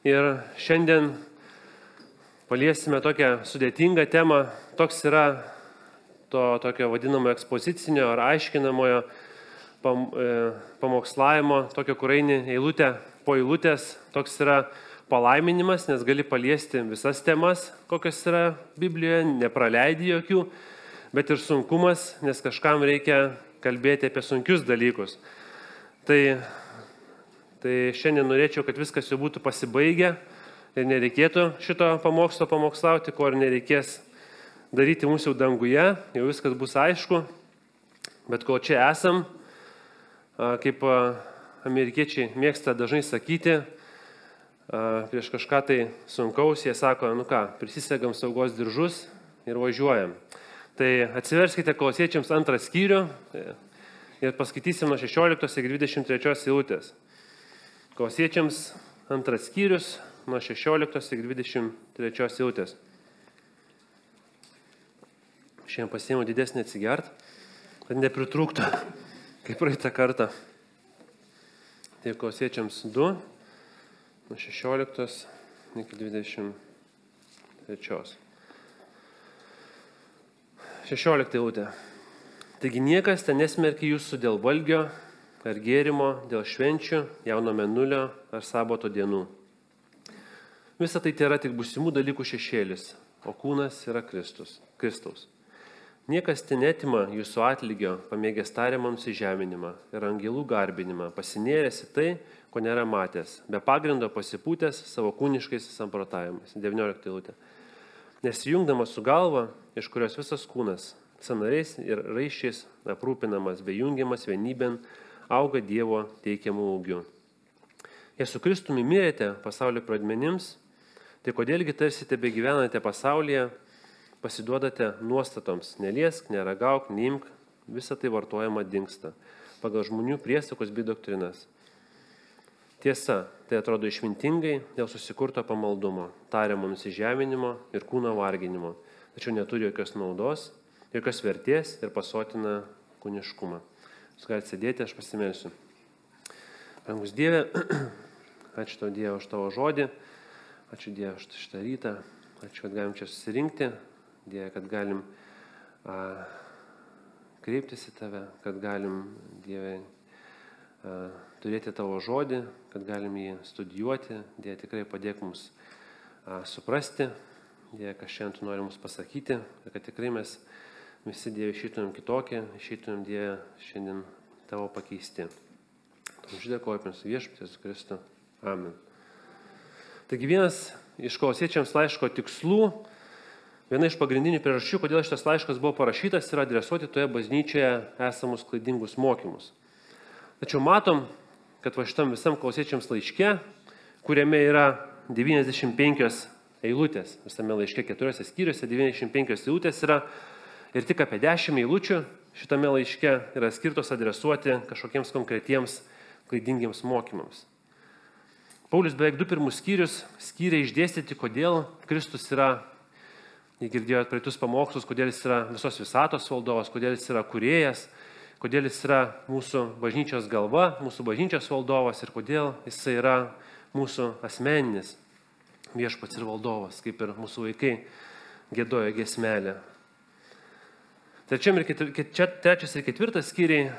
Ir šiandien paliesime tokią sudėtingą temą. Toks yra to tokio vadinamo ekspozicinio ar aiškinamojo pamokslavimo, tokio, kur eini eilutę po eilutės. Toks yra palaiminimas, nes gali paliesti visas temas, kokios yra Biblijoje, nepraleidi jokių, bet ir sunkumas, nes kažkam reikia kalbėti apie sunkius dalykus. Tai šiandien norėčiau, kad viskas jau būtų pasibaigę ir nereikėtų šito pamokslo pamokslauti, ko ir nereikės daryti mūsų jau danguje, jau viskas bus aišku. Bet kol čia esam, kaip amerikiečiai mėgsta dažnai sakyti, prieš kažką tai sunkaus, jie sako, prisisegam saugos diržus ir važiuojam. Tai atsiverskite Kolosiečiams 2 skyrių ir paskaitysim nuo 16 iki 23 eilutės. Kolosiečiams 2 skyrius nuo 16 iki 23 eilutės. Šiandien pasiėmiau didesnį atsigert, kad nepritrūktų, kaip praeitą kartą. Tai Kolosiečiams 2 nuo 16 iki 23. 16 eilutė. Taigi niekas ten nesmerkia jūsų dėl valgio ar gėrimo, dėl švenčių, jauno mėnulio ar sabato dienų. Visa tai yra tik būsimų dalykų šešėlis, o kūnas yra Kristaus. Niekas ten netima jūsų atlygio, pamėgęs tariamams įžeminimą ir angelų garbinimą, pasinėręs į tai, ko nėra matęs, be pagrindo pasipūtęs savo kūniškais samprotavimais. 19 eilutė. Nesijungdamas su galva, iš kurios visas kūnas, sąnariais ir raiščiais aprūpinamas, bei jungiamas vienybėn, auga Dievo teikiamų ūgių. Jei su Kristumi mirėte pasaulio pradmenims, tai kodėlgi tarsi tebegyvenate pasaulyje, pasiduodate nuostatoms, neliesk, neragauk, neimk, visa tai vartojama dingsta, pagal žmonių priesakus bei doktrinas. Tiesa, tai atrodo išmintingai dėl susikurto pamaldumo, tariamo nusižeminimo ir kūno varginimo, tačiau neturi jokios naudos, jokios vertės ir pasotina kūniškumą. Jūs galite sėdėti, aš pasimelsiu. Brangus Dieve, ačiū Tau Dieve už Tavo žodį, ačiū Dieve už šitą rytą, ačiū, kad galim čia susirinkti, Dieve, kad galim kreiptis į Tave, kad galim, Dieve, turėti Tavo žodį, kad galim jį studijuoti. Dieve, tikrai padėk mums suprasti, Dieve, kas šiandien Tu nori mums pasakyti, ir kad tikrai mes visi, Dieve, išeitumėm kitokie, išeitumėm, Dieve, šiandien Tavo pakeisti. Aš dėkoju per Viešpatį Jėzų Kristų. Amen. Taigi vienas iš Kolosiečiams laiško tikslų, viena iš pagrindinių priežasčių, kodėl šitas laiškas buvo parašytas, yra adresuoti toje bažnyčioje esamus klaidingus mokymus. Tačiau matom, kad va šitam visam Kolosiečiams laiške, kuriame yra 95 eilutės, visame laiške 4 skyriuose 95 eilutės yra ir tik apie 10 eilučių šitame laiške yra skirtos adresuoti kažkokiems konkretiems klaidingiems mokymams. Paulius beveik 2 pirmus skyrius skyrė išdėstyti, kodėl Kristus yra, jei girdėjot praeitus pamokslus, kodėl jis yra visos visatos valdovas, kodėl jis yra kūrėjas, kodėl jis yra mūsų bažnyčios galva, mūsų bažnyčios valdovas ir kodėl jis yra mūsų asmeninis viešpats ir valdovas, kaip ir mūsų vaikai giedojo giesmelę. Trečias ir ketvirtas skyriai,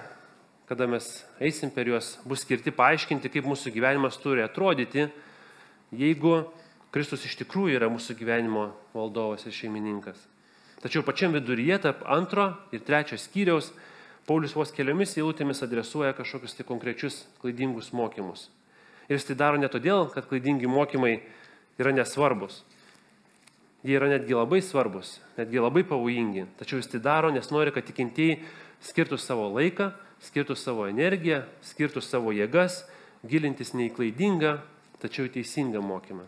kada mes eisim per juos, bus skirti paaiškinti, kaip mūsų gyvenimas turi atrodyti, jeigu Kristus iš tikrųjų yra mūsų gyvenimo valdovas ir šeimininkas. Tačiau pačiam viduryje, tarp 2 ir 3 skyriaus, Paulius vos keliomis eilutėmis adresuoja kažkokius tai konkrečius klaidingus mokymus. Ir jis tai daro ne todėl, kad klaidingi mokymai yra nesvarbus. Jie yra netgi labai svarbus, netgi labai pavojingi. Tačiau jis tai daro, nes nori, kad tikintieji skirtų savo laiką, skirtų savo energiją, skirtų savo jėgas, gilintis ne į klaidingą, tačiau į teisingą mokymą.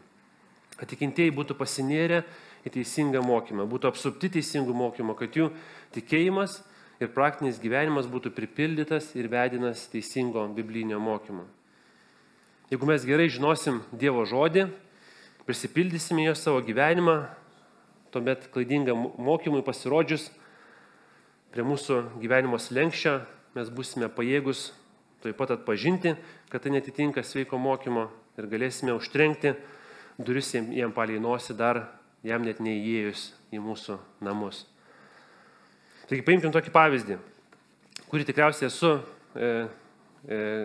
Kad tikintieji būtų pasinėrę į teisingą mokymą, būtų apsupti teisingų mokymą, kad jų tikėjimas ir praktinis gyvenimas būtų pripildytas ir vedinas teisingo biblinio mokymo. Jeigu mes gerai žinosim Dievo žodį, prisipildysime jo savo gyvenimą, tuomet klaidingam mokymui pasirodžius prie mūsų gyvenimo slenksčio, mes būsime pajėgus taip pat atpažinti, kad tai netitinka sveiko mokymo ir galėsime užtrenkti duris jam palei nosį dar jam net neįėjus į mūsų namus. Taigi paimkim tokį pavyzdį, kurį tikriausiai esu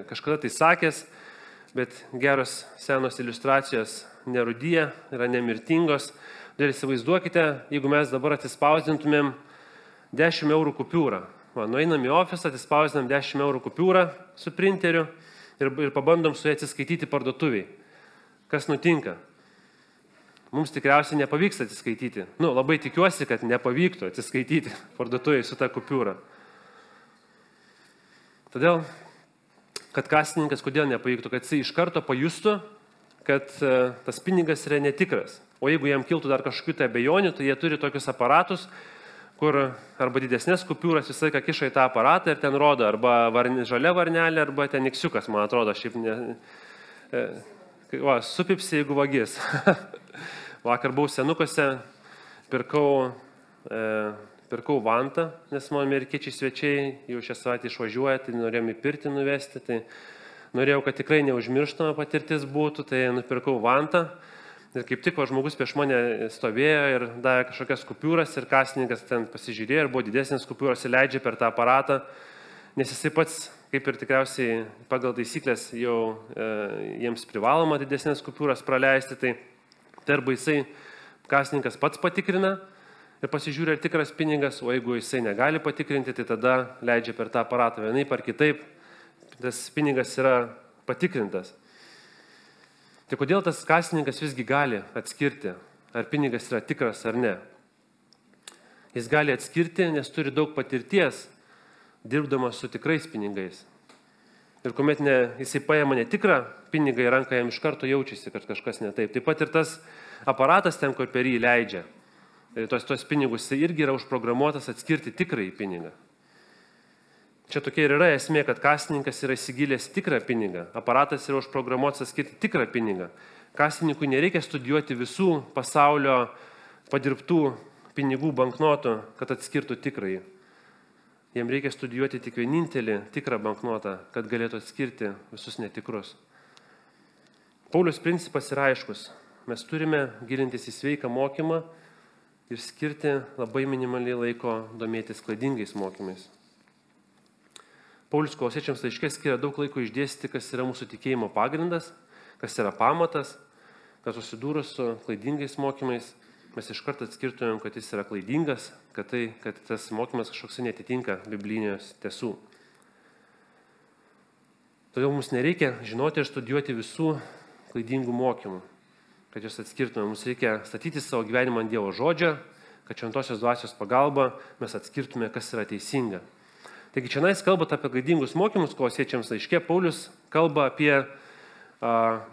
kažkada tai sakęs, bet geros senos iliustracijos nerūdyja, yra nemirtingos. Ir įsivaizduokite, jeigu mes dabar atsispausdintumėm 10 eurų kupiūrą. Nueinam į ofisą, atsispausdinam 10 eurų kupiūrą su printeriu ir pabandom su ją atsiskaityti parduotuviai. Kas nutinka? Mums tikriausiai nepavyks atsiskaityti. Labai tikiuosi, kad nepavyktų atsiskaityti parduotuviai su ta kupiūra. Todėl, kad kasininkas kodėl nepavyktų, kad jis iš karto pajustų, kad tas pinigas yra netikras. O jeigu jam kiltų dar kažkokių tai abejonių, tai jie turi tokius aparatus, kur arba didesnės kupiūras visą laiką kiša į tą aparatą ir ten rodo arba žalia varnelė, arba ten iksiukas, man atrodo, šiaip supipsi, jeigu vagis. Vakar buvau Senukose, pirkau vantą, nes mano amerikiečiai svečiai jau šią savaitę išvažiuoja, tai norėjom į pirtį nuvesti, tai norėjau, kad tikrai neužmirštama patirtis būtų, tai nupirkau vantą. Ir kaip tik žmogus prieš mane stovėjo ir davė kažkokias kupiūras ir kasininkas ten pasižiūrėjo ir buvo didesnės kupiūros ir leidžia per tą aparatą, nes jisai pats, kaip ir tikriausiai pagal taisyklės, jau jiems privaloma didesnės kupiūras praleisti, tai arba jisai kasininkas pats patikrina ir pasižiūrė, ar tikras pinigas, o jeigu jisai negali patikrinti, tai tada leidžia per tą aparatą. Vienaip ar kitaip tas pinigas yra patikrintas. Tai kodėl tas kasininkas visgi gali atskirti, ar pinigas yra tikras ar ne? Jis gali atskirti, nes turi daug patirties, dirbdamas su tikrais pinigais. Ir kuomet jisai paima netikrą pinigą į ranką, jam iš karto jaučiasi, kad kažkas ne taip. Taip pat ir tas aparatas ten, kur per jį leidžia, tos pinigus, jisai irgi yra užprogramuotas atskirti tikrąjį pinigą. Čia tokia ir yra esmė, kad kasininkas yra įsigilęs tikrą pinigą, aparatas yra užprogramuotas atskirti tikrą pinigą. Kasininkui nereikia studijuoti visų pasaulio padirbtų pinigų banknotų, kad atskirtų tikrąjį. Jam reikia studijuoti tik vienintelį tikrą banknotą, kad galėtų atskirti visus netikrus. Pauliaus principas yra aiškus. Mes turime gilintis į sveiką mokymą ir skirti labai minimaliai laiko domėtis klaidingais mokymais. Paulius Kolosiečiams laiške skiria daug laiko išdėstyti, kas yra mūsų tikėjimo pagrindas, kas yra pamatas, kad susidūrus su klaidingais mokymais, mes iš karto atskirtumėm, kad jis yra klaidingas, kad tas mokymas kažkoks netitinka biblinės tiesų. Todėl mums nereikia žinoti ir studijuoti visų klaidingų mokymų, kad juos atskirtumėm. Mums reikia statyti savo gyvenimą ant Dievo žodžio, kad šventosios dvasios pagalba mes atskirtume, kas yra teisinga. Taigi čia kalbant apie klaidingus mokymus, Kolosiečiams laiške, Paulius kalba apie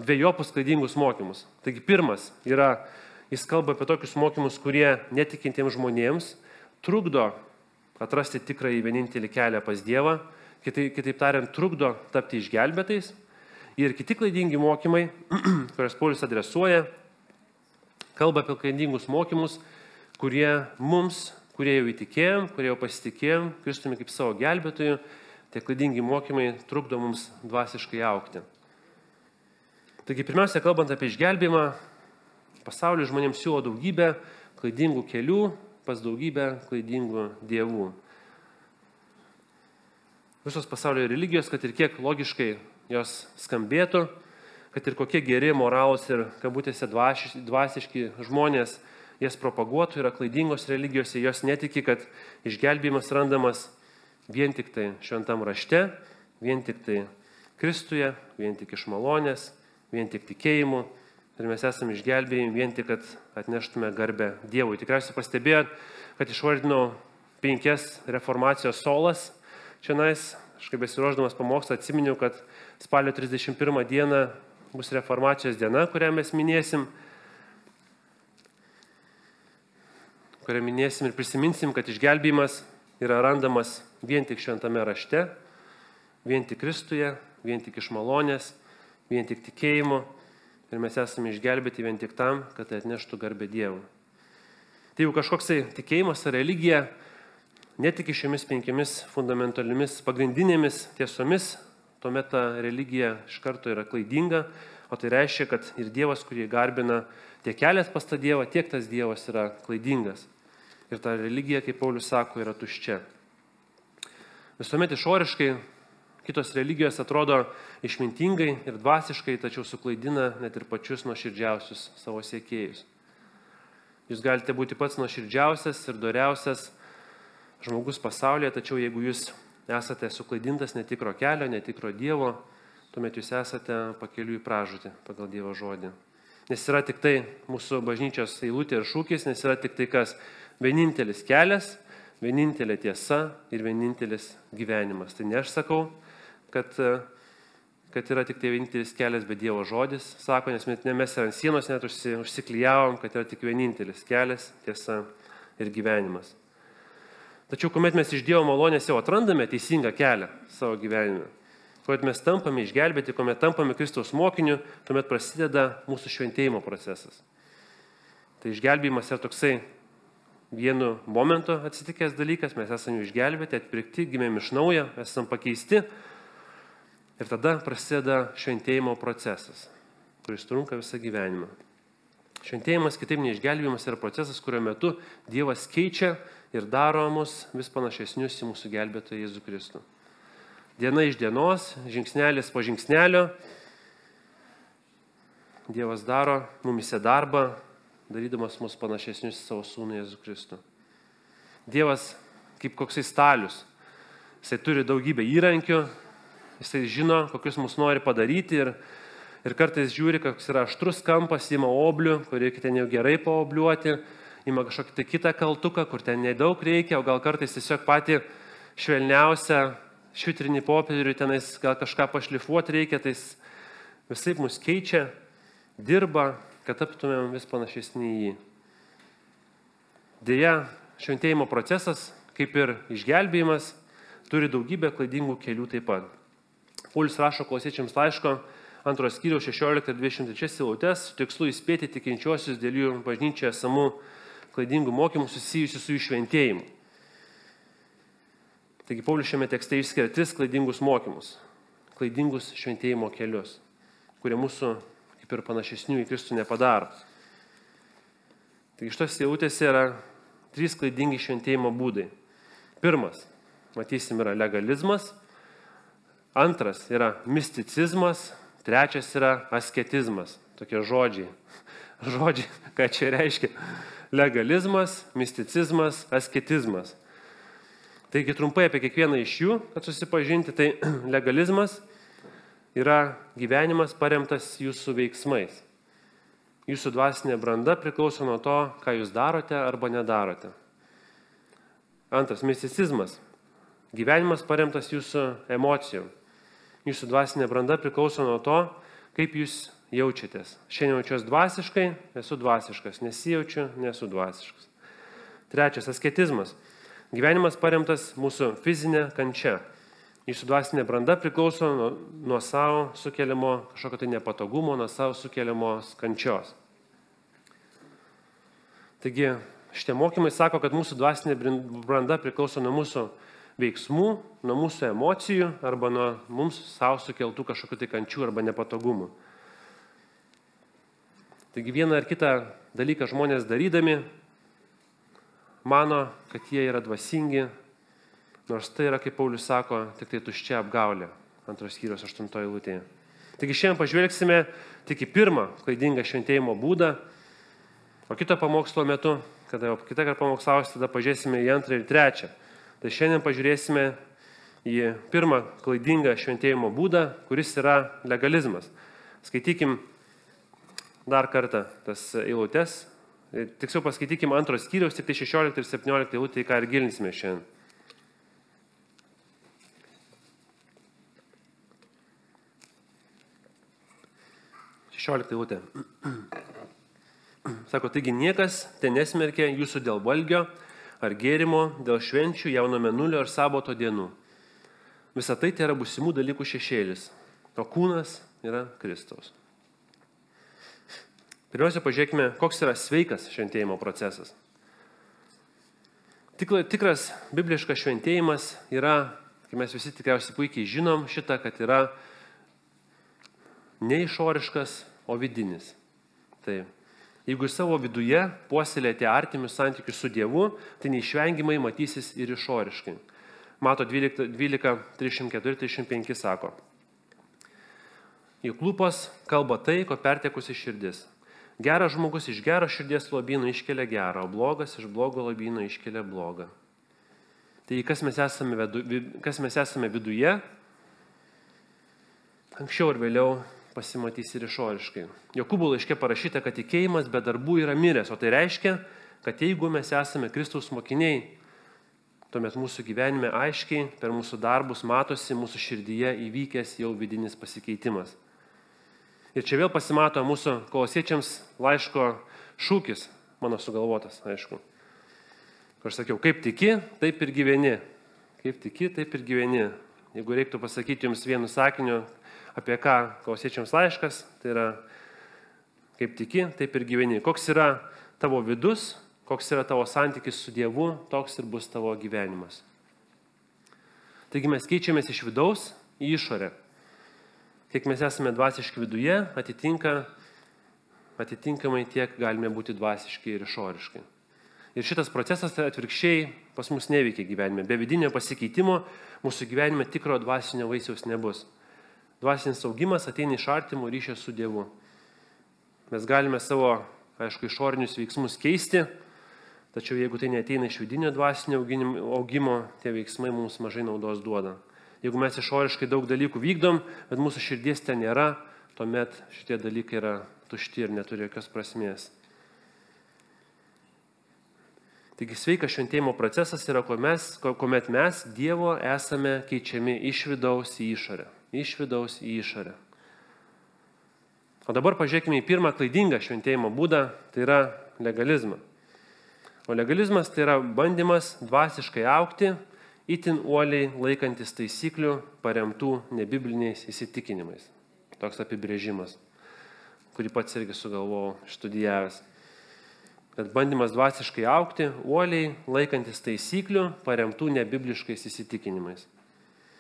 dviejopus klaidingus mokymus. Taigi pirmas yra, jis kalba apie tokius mokymus, kurie netikintiems žmonėms trukdo atrasti tikrąjį vienintelį kelią pas Dievą, kitaip tariant, trukdo tapti išgelbėtais. Ir kiti klaidingi mokymai, kurias Paulius adresuoja, kalba apie klaidingus mokymus, kurie jau įtikėjom, kurie jau pasitikėjom, Kristumi kaip savo gelbėtojų, tie klaidingi mokymai trukdo mums dvasiškai augti. Taigi pirmiausia, kalbant apie išgelbėjimą, pasaulyje žmonėms siūlo daugybę klaidingų kelių pas daugybę klaidingų dievų. Visos pasaulio religijos, kad ir kiek logiškai jos skambėtų, kad ir kokie geri, moralūs ir kabutėse dvasiški žmonės jas propaguotų, yra klaidingos religijose, jos netiki, kad išgelbėjimas randamas vien tik tai šventam rašte, vien tik tai Kristuje, vien tik iš malonės, vien tik tikėjimu. Ir mes esame išgelbėjami vien tik, kad atneštume garbę Dievui. Tikriausiai pastebėjot, kad išvardinau 5 reformacijos solas. Čianais, aš kaip besiruošdamas pamokslą atsiminiau, kad spalio 31 dieną bus reformacijos diena, kurią mes minėsim. Kurią minėsim ir prisiminsim, kad išgelbėjimas yra randamas vien tik šventame rašte, vien tik Kristuje, vien tik iš malonės, vien tik tikėjimu. Ir mes esame išgelbėti vien tik tam, kad tai atneštų garbę Dievui. Tai jau kažkoksai tikėjimas ar religija netiki šiomis 5 fundamentaliomis pagrindinėmis tiesomis, tuomet ta religija iš karto yra klaidinga, O tai reiškia, kad ir Dievas, kurį garbina, tiek kelias pas tą Dievą, tiek tas Dievas yra klaidingas. Ir ta religija, kaip Paulius sako, yra tuščia. Visuomet išoriškai kitos religijos atrodo išmintingai ir dvasiškai, tačiau suklaidina net ir pačius nuoširdžiausius savo siekėjus. Jūs galite būti pats nuoširdžiausias ir doriausias žmogus pasaulyje, tačiau jeigu jūs esate suklaidintas netikro kelio, netikro Dievo, tuomet jūs esate pakeliui į pražūtį pagal Dievo žodį. Nes yra tik tai mūsų bažnyčios eilutė ir šūkis, nes yra tik tai kas vienintelis kelias, vienintelė tiesa ir vienintelis gyvenimas. Tai ne aš sakau, kad yra tik tai vienintelis kelias, bet Dievo žodis sako, nes mes ant sienos net užsiklijavom, kad yra tik vienintelis kelias, tiesa ir gyvenimas. Tačiau, kuomet mes iš Dievo malonės jau atrandame teisingą kelią savo gyvenime, kuomet mes tampame išgelbėti, kuomet tampame Kristaus mokiniu, tuomet prasideda mūsų šventėjimo procesas. Tai išgelbėjimas yra toksai vienu momentu atsitikęs dalykas, mes esame išgelbėti, atpirkti, gimėm iš naujo, esame pakeisti ir tada prasideda šventėjimo procesas, kuris trunka visą gyvenimą. Šventėjimas, kitaip nei išgelbėjimas, yra procesas, kurio metu Dievas keičia ir daro mus vis panašesnius į mūsų gelbėtoją Jėzų Kristų. Diena iš dienos, žingsnelis po žingsnelio, Dievas daro mumise darbą, darydamas mus panašesnius į savo sūnų Jėzų Kristų. Dievas kaip koksai stalius. Jisai turi daugybę įrankių, jisai žino, kokius mus nori padaryti ir kartais žiūri, koks yra aštrus kampas, ima oblių, kur reikia ten jau gerai paobliuoti, ima kažkokį tai kitą kaltuką, kur ten nedaug reikia, o gal kartais tiesiog patį švelniausią švitrinį popierių, tenais gal kažką pašlifuoti reikia, tai visaip mus keičia, dirba, kad taptumėm vis panašesnį į jį. Deja, šventėjimo procesas, kaip ir išgelbėjimas, turi daugybę klaidingų kelių taip pat. Paulius rašo Kolosiečiams laiško 2 skyriaus 16 ir 23 eilutes, su tikslu įspėti tikinčiuosius dėl jų bažnyčioje esamų klaidingų mokymų susijusių su jų šventėjimu. Taigi Paulius šiame tekste išskiria 3 klaidingus mokymus, klaidingus šventėjimo kelius, kurie mūsų kaip ir panašesnių į Kristų nepadaro. Taigi šitos eilutėse yra 3 klaidingi šventėjimo būdai. Pirmas, matysim, yra legalizmas, antras yra misticizmas, trečias yra asketizmas. Tokie žodžiai. Žodžiai, ką čia reiškia? Legalizmas, misticizmas, asketizmas. Taigi trumpai apie kiekvieną iš jų, kad susipažinti, tai legalizmas yra gyvenimas paremtas jūsų veiksmais. Jūsų dvasinė branda priklauso nuo to, ką jūs darote arba nedarote. Antras, misticizmas. Gyvenimas paremtas jūsų emocijom. Jūsų dvasinė branda priklauso nuo to, kaip jūs jaučiatės. Šiandien jaučiuosi dvasiškai, esu dvasiškas. Nesijaučiu, nesu dvasiškas. Trečias, asketizmas. Gyvenimas paremtas mūsų fizinė kančia. Jūsų dvasinė branda priklauso nuo savo sukeliamo kažkokio tai nepatogumo, nuo savo sukeliamos kančios. Taigi, šitie mokymai sako, kad mūsų dvasinė branda priklauso nuo mūsų veiksmų, nuo mūsų emocijų arba nuo mums savo sukeltų kažkokių tai kančių arba nepatogumų. Taigi vieną ar kitą dalyką žmonės darydami mano, kad jie yra dvasingi, nors tai yra, kaip Paulius sako, tik tai tuščia apgaulė, 2 skyriaus 8 eilutėje. Taigi šiandien pažvelgsime tik į pirmą klaidingą šventėjimo būdą, o kito pamokslo metu, kada jau kitą kartą pamokslausi, tada pažiūrėsime į 2 ir 3. Tai šiandien pažiūrėsime į pirmą klaidingą šventėjimo būdą, kuris yra legalizmas. Skaitykim dar kartą tas eilutes. Tiksliau paskaitykim 2 skyriaus, tik tai 16 ir 17 eilutė, ką ir gilinsime šiandien. 16 eilutė. Sako, taigi niekas ten nesmerkia jūsų dėl valgio ar gėrimo, dėl švenčių, jauno mėnulio ar sabato dienų. Visa tai yra būsimų dalykų šešėlis, o kūnas yra Kristaus. Pirmiausia, pažiūrėkime, koks yra sveikas šventėjimo procesas. Tikras bibliškas šventėjimas yra, kai mes visi tikriausiai puikiai žinom šitą, kad yra Ne išoriškas, o vidinis. Tai jeigu savo viduje puoselėte artimius santykius su Dievu, tai neišvengiamai matysis ir išoriškai. Mato 12:34-35 sako. Juk lūpos kalba tai, ko pertekusi širdis. Geras žmogus iš gero širdies lobyno iškelia gerą, o blogas iš blogo lobyno iškelia blogą. Tai kas mes esame viduje, anksčiau ir vėliau pasimatys ir išoriškai. Jokūbo laiške parašyta, kad tikėjimas be darbų yra miręs, o tai reiškia, kad jeigu mes esame Kristaus mokiniai, tuomet mūsų gyvenime aiškiai per mūsų darbus matosi mūsų širdyje įvykęs jau vidinis pasikeitimas. Ir čia vėl pasimato mūsų Kolosiečiams laiško šūkis, mano sugalvotas, aišku. Aš sakiau, kaip tiki, taip ir gyveni. Kaip tiki, taip ir gyveni. Jeigu reiktų pasakyti jums vienu sakiniu, apie ką Kolosiečiams laiškas, tai yra kaip tiki, taip ir gyveni. Koks yra tavo vidus, koks yra tavo santykis su Dievu, toks ir bus tavo gyvenimas. Taigi mes keičiamės iš vidaus į išorę. Kiek mes esame dvasiški viduje, atitinkamai tiek galime būti dvasiški ir išoriškai. Ir šitas procesas atvirkščiai pas mus neveikia gyvenime. Be vidinio pasikeitimo mūsų gyvenime tikro dvasinio vaisiaus nebus. Dvasinis augimas ateina iš artimo ryšio su Dievu. Mes galime savo, aišku, išorinius veiksmus keisti, tačiau jeigu tai neateina iš vidinio dvasinio augimo, tie veiksmai mums mažai naudos duoda. Jeigu mes išoriškai daug dalykų vykdom, bet mūsų širdies ten nėra, tuomet šitie dalykai yra tušti ir neturi jokios prasmės. Taigi sveikas šventėjimo procesas yra, kuomet mes Dievo esame keičiami iš vidaus į išorę. Iš vidaus į išorę. O dabar pažiūrėkime į pirmą klaidingą šventėjimo būdą, tai yra legalizmą. O legalizmas tai yra bandymas dvasiškai augti, itin uoliai laikantis taisyklių paremtų nebibliniais įsitikinimais. Toks apibrėžimas, kurį pats irgi sugalvojau studijavęs. Kad bandymas dvasiškai augti, uoliai laikantis taisyklių paremtų nebibliškais įsitikinimais.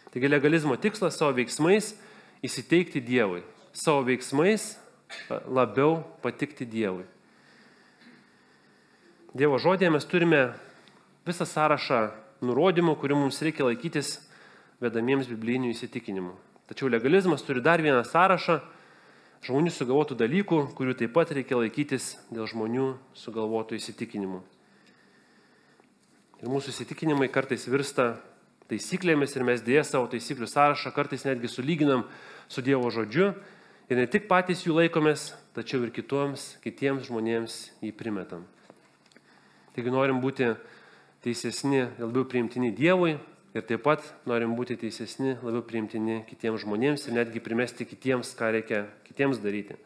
Taigi legalizmo tikslas savo veiksmais įsiteikti Dievui. Savo veiksmais labiau patikti Dievui. Dievo žodėje mes turime visą sąrašą nurodymų, kurių mums reikia laikytis vedamiems biblinių įsitikinimų. Tačiau legalizmas turi dar vieną sąrašą žmonių sugalvotų dalykų, kurių taip pat reikia laikytis dėl žmonių sugalvotų įsitikinimų. Ir mūsų įsitikinimai kartais virsta taisyklėmis ir mes dėję savo taisyklių sąrašą kartais netgi sulyginam su Dievo žodžiu ir ne tik patys jų laikomės, tačiau ir kitiems žmonėms jį primetam. Taigi norim būti teisesni, labiau priimtini Dievui ir taip pat norim būti teisesni, labiau priimtini kitiems žmonėms ir netgi primesti kitiems, ką reikia kitiems daryti.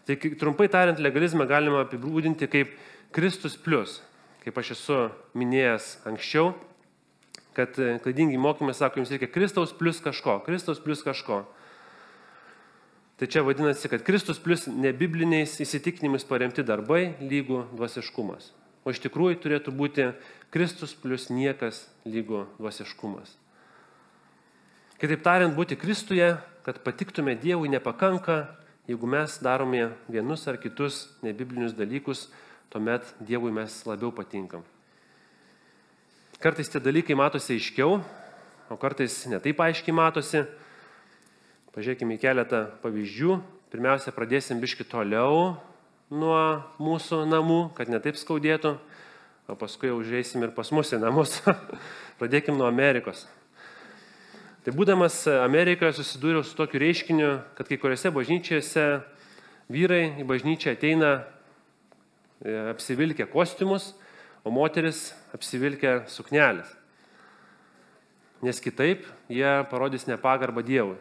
Tai trumpai tariant, legalizmą galima apibūdinti kaip Kristus plus, kaip aš esu minėjęs anksčiau, kad klaidingi mokymai sako, jums reikia Kristaus plus kažko, Kristaus plus kažko. Tai čia vadinasi, kad Kristus plus nebibliniais įsitikinimais paremti darbai lygų dvasiškumas. O iš tikrųjų turėtų būti Kristus plus niekas lygu dvasiškumas. Kitaip tariant, būti Kristuje, kad patiktume Dievui, nepakanka, jeigu mes darome vienus ar kitus nebiblinius dalykus, tuomet Dievui mes labiau patinkam. Kartais tie dalykai matosi aiškiau, o kartais netaip aiškiai matosi. Pažiūrėkime į keletą pavyzdžių. Pirmiausia, pradėsim biškį toliau nuo mūsų namų, kad netaip skaudėtų, o paskui jau užeisim ir pas mus į namus. Pradėkim nuo Amerikos. Tai būdamas Amerikoje susidūriau su tokiu reiškiniu, kad kai kuriuose bažnyčiose vyrai į bažnyčią ateina apsivilkę kostiumus, o moteris apsivilkę suknelės. Nes kitaip jie parodys nepagarbą Dievui.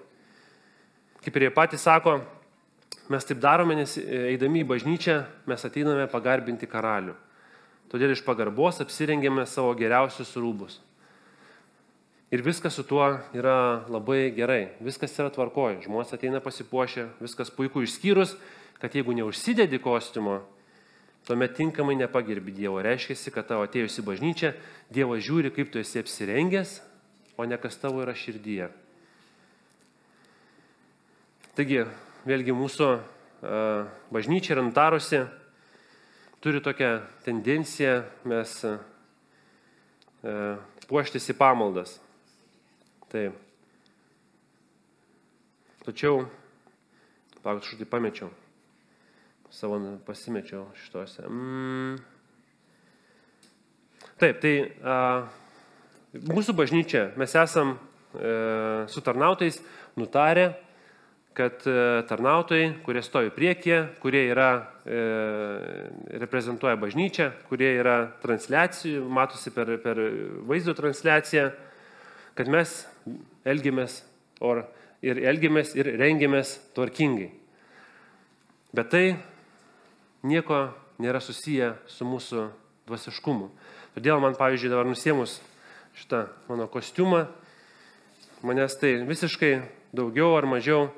Kaip ir jie patys sako, mes taip darome, nes eidami į bažnyčią mes ateiname pagarbinti karalių. Todėl iš pagarbos apsirengėme savo geriausius rūbus. Ir viskas su tuo yra labai gerai, viskas yra tvarkoje. Žmonės ateina pasipuošę, viskas puiku išskyrus, kad jeigu neužsidedi kostiumo, tuomet tinkamai nepagerbi Dievo. Reiškia, kad tavo atėjus į bažnyčią, Dievas žiūri, kaip tu esi apsirengęs, o ne kas tavo yra širdyje. Taigi, vėlgi mūsų bažnyčia yra nutarusi, turi tokią tendenciją mes puoštis į pamaldas. Taip. Tačiau, kažkaip pamečiau, savo pasimečiau šituose. Taip, tai mūsų bažnyčia, mes esam su tarnautojais nutarę, kad tarnautojai, kurie stovi priekyje, kurie reprezentuoja bažnyčią, kurie yra transliacijų, matosi per vaizdo transliaciją, kad mes elgiamės ir rengiamės tvarkingai. Bet tai nieko nėra susiję su mūsų dvasiškumu. Todėl man, pavyzdžiui, dabar nusėmus šitą mano kostiumą, manęs tai visiškai daugiau ar mažiau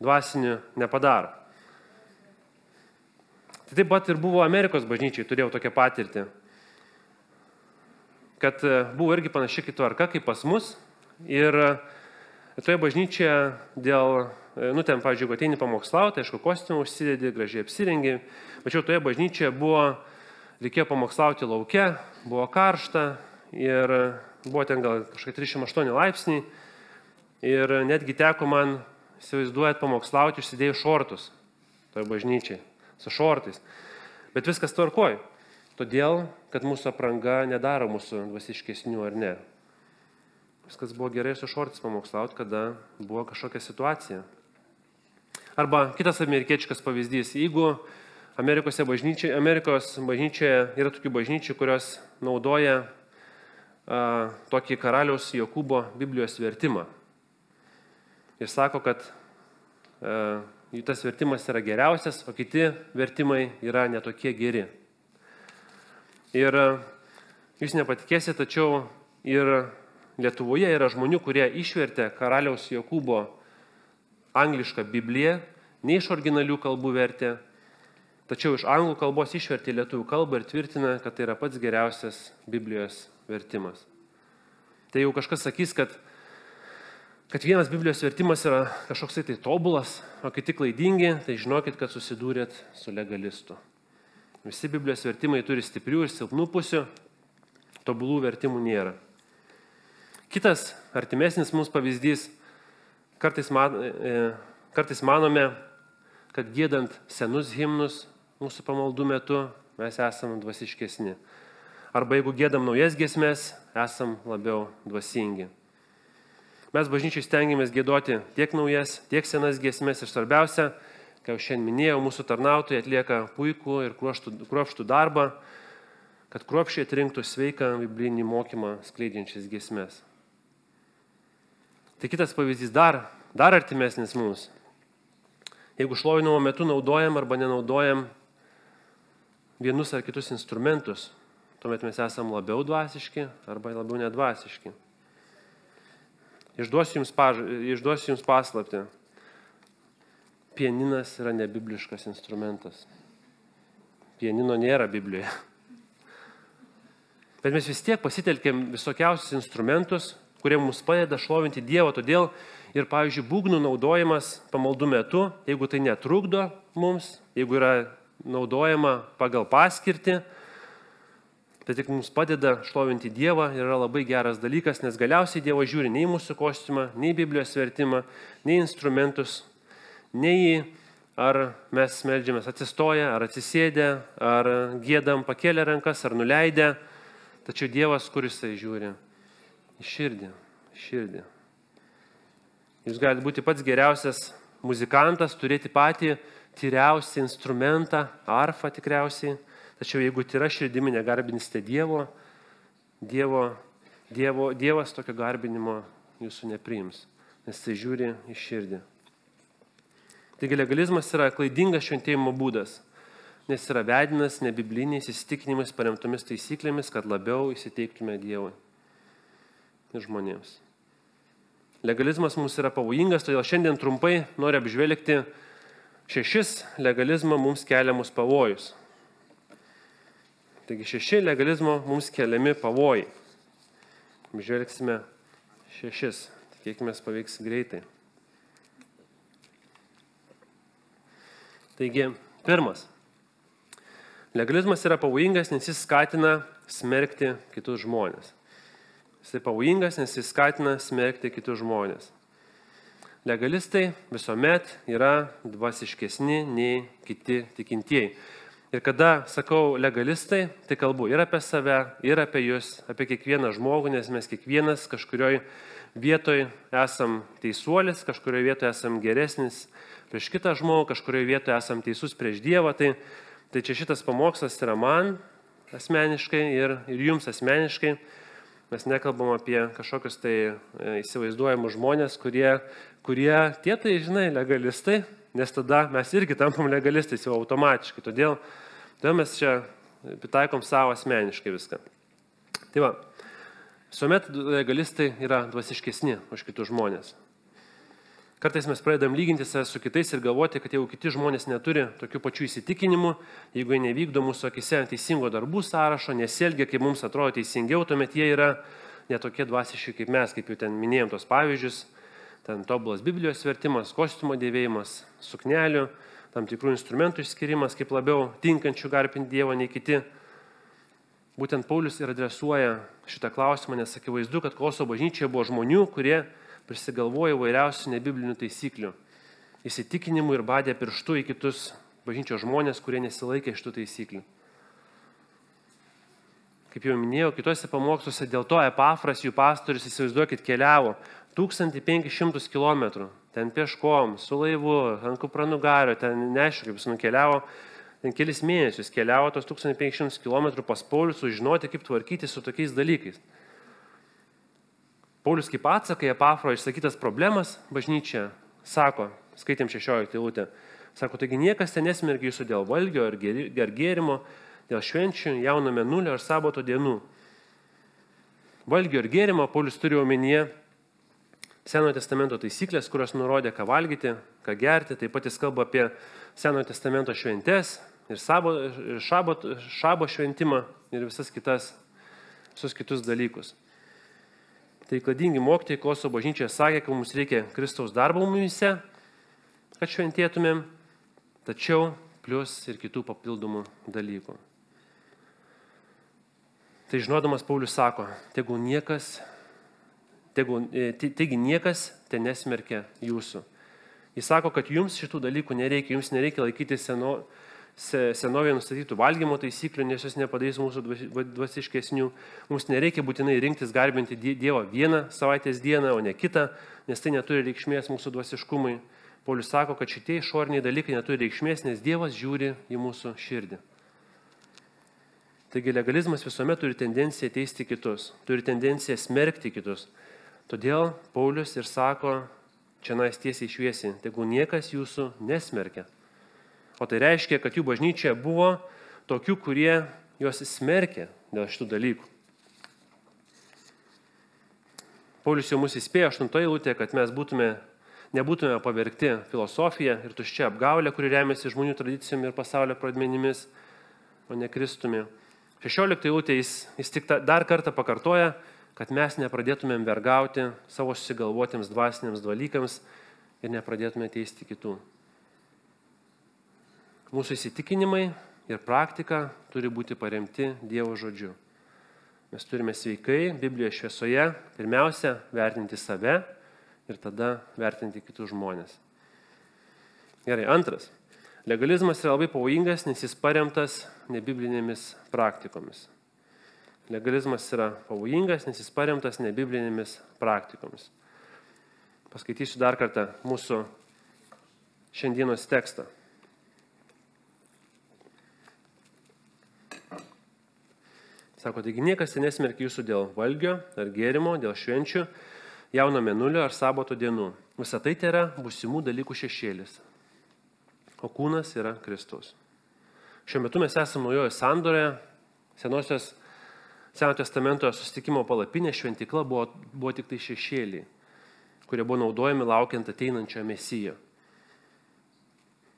dvasinių nepadaro. Tai taip pat ir buvo Amerikos bažnyčiai, turėjau tokią patirtį, kad buvo irgi panaši kaip tvarka, kaip pas mus. Ir toje bažnyčioje dėl, ten, pavyzdžiui, jeigu ateini pamokslauti, aišku, kostiumą užsidedi, gražiai apsirengi, tačiau toje bažnyčioje reikėjo pamokslauti lauke, buvo karšta ir buvo ten gal kažkai 38 laipsniai ir netgi teko man, įsivaizduojat, pamokslauti užsidėjus šortus toje bažnyčiai, su šortais. Bet viskas tvarkoj, todėl, kad mūsų apranga nedaro mūsų dvasiškesnių ar ne. Viskas buvo gerai su šortais pamokslauti, kada buvo kažkokia situacija. Arba kitas amerikiečikas pavyzdys, jeigu Amerikos bažnyčioje yra tokių bažnyčių, kurios naudoja tokį karaliaus Jokūbo Biblijos vertimą. Ir sako, kad tas vertimas yra geriausias, o kiti vertimai yra netokie geri. Ir jūs nepatikėsite, tačiau ir Lietuvoje yra žmonių, kurie išvertė karaliaus Jokūbo anglišką Bibliją, ne iš originalių kalbų vertė, tačiau iš anglų kalbos išvertė lietuvių kalbą ir tvirtina, kad tai yra pats geriausias Biblijos vertimas. Tai jau kažkas sakys, kad vienas Biblijos vertimas yra kažkoksai tai tobulas, o kiti klaidingi, tai žinokit, kad susidūrėt su legalistu. Visi Biblijos vertimai turi stiprių ir silpnų pusių, tobulų vertimų nėra. Kitas artimesnis mums pavyzdys, kartais manome, kad giedant senus himnus mūsų pamaldų metu mes esam dvasiškesni. Arba jeigu giedam naujas giesmes, esam labiau dvasingi. Mes bažnyčiai stengiamės giedoti tiek naujas, tiek senas giesmes ir svarbiausia, kaip šiandien minėjau, mūsų tarnautojai atlieka puikų ir kruopštų darbą, kad kruopščiai atrinktų sveiką biblinį mokymą skleidžiančias giesmes. Tai kitas pavyzdys dar artimesnis mums. Jeigu šlovinimo metu naudojam arba nenaudojam vienus ar kitus instrumentus, tuomet mes esam labiau dvasiški arba labiau nedvasiški. Išduosiu jums paslaptį. Pianinas yra nebibliškas instrumentas. Pianino nėra Biblijoje. Bet mes vis tiek pasitelkėm visokiausius instrumentus, kurie mums padeda šlovinti Dievą. Todėl ir, pavyzdžiui, būgnų naudojimas pamaldų metu, jeigu tai netrukdo mums, jeigu yra naudojama pagal paskirtį, tai tik mums padeda šlovinti Dievą ir yra labai geras dalykas, nes galiausiai Dievas žiūri nei mūsų kostiumą, nei Biblijos vertimą, nei instrumentus, nei ar mes meldžiamės atsistoję, ar atsisėdę, ar giedam pakėlę rankas, ar nuleidę. Tačiau Dievas, kur jisai žiūri? Į širdį. Jūs galite būti pats geriausias muzikantas, turėti patį tyriausią instrumentą, arfą tikriausiai. Tačiau jeigu tyra širdimi negarbinsite Dievas tokio garbinimo jūsų nepriims, nes tai žiūri į širdį. Taigi legalizmas yra klaidingas šventėjimo būdas, nes yra vedinas nebibliniais įsitikinimais paremtomis taisyklėmis, kad labiau įsiteiktume Dievui ir žmonėms. Legalizmas mums yra pavojingas, todėl šiandien trumpai noriu apžvelgti 6 legalizmo mums keliamus pavojus. Taigi 6 legalizmo mums keliami pavojai. Apžvelgsime 6. Tikėkime, pavyks greitai. Taigi, pirmas. Legalizmas yra pavojingas, nes jis skatina smerkti kitus žmonės. Jis pavojingas, nes jis skatina smerkti kitus žmonės. Legalistai visuomet yra dvasiškesni nei kiti tikintieji. Ir kada sakau legalistai, tai kalbu ir apie save, ir apie jūs, apie kiekvieną žmogų, nes mes kiekvienas kažkurioj vietoj esam teisuolis, kažkurioje vietoje esam geresnis prieš kitą žmogų, kažkurioje vietoje esam teisus prieš Dievą. Tai čia šitas pamokslas yra man asmeniškai ir jums asmeniškai. Mes nekalbam apie kažkokius tai įsivaizduojamus žmonės, kurie tie tai, žinai, legalistai, nes tada mes irgi tampam legalistais jau automatiškai. Todėl mes čia pritaikom savo asmeniškai viską. Tai va, visuomet legalistai yra dvasiškesni už kitus žmonės. Kartais mes pradedam lyginti save su kitais ir galvoti, kad jeigu kiti žmonės neturi tokių pačių įsitikinimų, jeigu jie nevykdo mūsų akise teisingo darbų sąrašo, nesielgia, kaip mums atrodo teisingiau, tuomet jie yra netokie dvasiški kaip mes, kaip jau ten minėjom tos pavyzdžius, ten tobulas Biblijos vertimas, kostiumo dėvėjimas, suknelių, tam tikrų instrumentų išskirimas, kaip labiau tinkančių garbinti Dievą nei kiti. Būtent Paulius ir adresuoja šitą klausimą, nes akivaizdu, kad Koloso bažnyčioje buvo žmonių, kurie prisigalvoja įvairiausių nebiblinių taisyklių, įsitikinimų ir badė pirštų į kitus bažnyčios žmonės, kurie nesilaikė šitų taisyklių. Kaip jau minėjau, kitose pamoksluose dėl to Epafras, jų pastorius, įsivaizduokit, keliavo 1500 km, ten pieškom, su laivu, ant kupranugario, ten neaišku, kaip jis nukeliavo, ten kelis mėnesius keliavo tos 1500 km pas Paulių, sužinoti, kaip tvarkyti su tokiais dalykais. Paulius kaip atsakai Epafro išsakytas problemas bažnyčia, sako, skaitėm 16 eilutę, sako, taigi niekas ten nesmergia jūsų dėl valgio ar gėrimo, dėl švenčių, jauno mėnulio ar sabato dienų. Valgio ir gėrimo Paulius turi omenyje Senojo testamento taisyklės, kurios nurodė, ką valgyti, ką gerti. Taip pat jis kalba apie Senojo testamento šventes ir šabo šventimą ir visus kitus dalykus. Tai klaidingi mokytojai Koloso bažnyčioje sakė, kad mums reikia Kristaus darbo mumise, kad šventėtumėm, tačiau plus ir kitų papildomų dalykų. Tai žinodamas Paulius sako, taigi niekas ten nesmerkia jūsų. Jis sako, kad jums šitų dalykų nereikia, jums nereikia laikyti senovėje nustatytų valgymo taisyklių, nes jos nepadarys mūsų dvasiškesnių. Mums nereikia būtinai rinktis garbinti Dievą vieną savaitės dieną, o ne kitą, nes tai neturi reikšmės mūsų dvasiškumui. Paulius sako, kad šitie išoriniai dalykai neturi reikšmės, nes Dievas žiūri į mūsų širdį. Taigi legalizmas visuomet turi tendenciją teisti kitus, turi tendenciją smerkti kitus. Todėl Paulius ir sako, čia nais tiesiai šviesiai, tegu niekas jūsų nesmerkia. O tai reiškia, kad jų bažnyčioje buvo tokių, kurie juos smerkė dėl šitų dalykų. Paulius jau mus įspėjo 8 eilutėje, kad mes nebūtume pavergti filosofiją ir tuščia apgaulė, kuri remiasi žmonių tradicijomis ir pasaulio pradmenimis, o ne Kristumi. 16 eilutėje jis tik dar kartą pakartoja, kad mes nepradėtumėm vergauti savo susigalvotiems dvasiniams dalykams ir nepradėtume teisti kitų. Mūsų įsitikinimai ir praktika turi būti paremti Dievo žodžiu. Mes turime sveikai Biblijos šviesoje pirmiausia vertinti save ir tada vertinti kitus žmonės. Gerai, antras. Legalizmas yra labai pavojingas, nes jis paremtas nebiblinėmis praktikomis. Legalizmas yra pavojingas, nes jis paremtas nebiblinėmis praktikomis. Paskaitysiu dar kartą mūsų šiandienos tekstą. Sako, taigi niekas nesmerkia jūsų dėl valgio ar gėrimo, dėl švenčių, jauno mėnulio ar sabato dienų. Visą tai yra būsimų dalykų šešėlis, o kūnas yra Kristus. Šiuo metu mes esame naujoje sandoroje, Senojo testamento susitikimo palapinė šventykla buvo tik tai šešėliai, kurie buvo naudojami laukiant ateinančio Mesijo.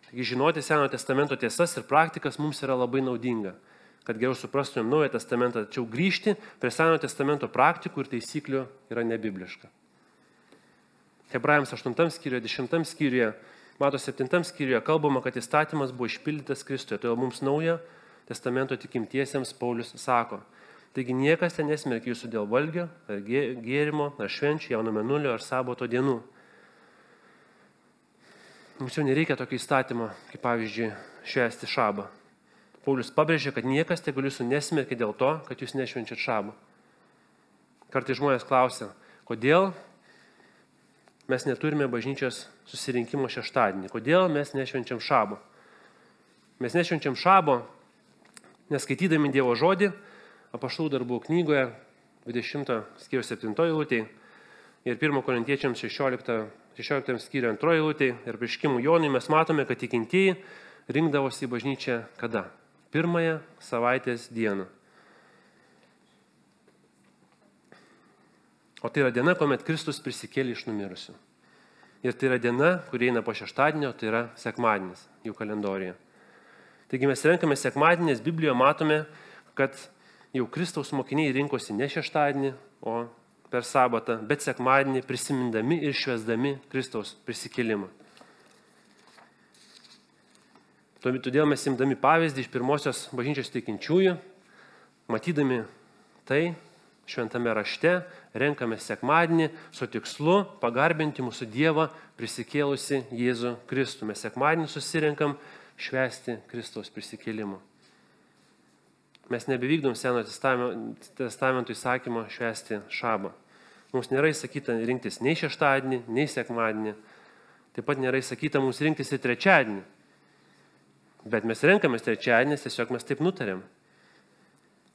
Taigi žinoti Senojo testamento tiesas ir praktikas mums yra labai naudinga, kad geriau suprastumėm Naują testamentą, tačiau grįžti prie Senojo testamento praktikų ir taisyklių yra nebibliška. Hebrajams 8 skyriuje, 10 skyriuje Mato 7 skyriuje kalbama, kad įstatymas buvo išpildytas Kristuje, todėl mums naujo testamento tikimtiesiems Paulius sako. Taigi niekas ten nesmerkia jūsų dėl valgio, ar gėrimo, ar švenčių, jauno mėnulio, ar sabato dienų. Mums jau nereikia tokio įstatymo, kaip pavyzdžiui, švęsti šabą. Paulius pabrėžė, kad niekas tegul jūsų nesmerkia dėl to, kad jūs nešvenčiat šabą. Kartais žmonės klausia, kodėl mes neturime bažnyčios susirinkimo šeštadienį, kodėl mes nešvenčiam šabo. Mes nešvenčiam šabo, neskaitydami Dievo žodį, Apaštalų darbų knygoje 20 skyriaus 7 eilutėje ir 1 Korintiečiams 16 skyriaus 2 eilutėje ir Apreiškimų Jonui mes matome, kad tikintieji rinkdavosi į bažnyčią kada? Pirmąją savaitės dieną. O tai yra diena, kuomet Kristus prisikėlė iš numirusių. Ir tai yra diena, kuri eina po šeštadienio, tai yra sekmadienis jų kalendorijoje. Taigi mes renkame sekmadienį, nes Biblijoje matome, kad jau Kristaus mokiniai rinkosi ne šeštadienį, o per sabatą, bet sekmadienį prisimindami ir švęsdami Kristaus prisikėlimą. Todėl mes imdami pavyzdį iš pirmosios bažnyčios tikinčiųjų, matydami tai šventame rašte, renkame sekmadienį su tikslu pagarbinti mūsų Dievą prisikėlusi Jėzų Kristų. Mes sekmadienį susirenkam švęsti Kristaus prisikėlimą. Mes nebevykdom Seno testamento įsakymo švęsti šabą. Mums nėra įsakyta rinktis nei šeštadienį, nei sekmadienį. Taip pat nėra įsakyta mums rinktis į trečiadienį. Bet mes renkamės trečiadienį, tiesiog mes taip nutarėm.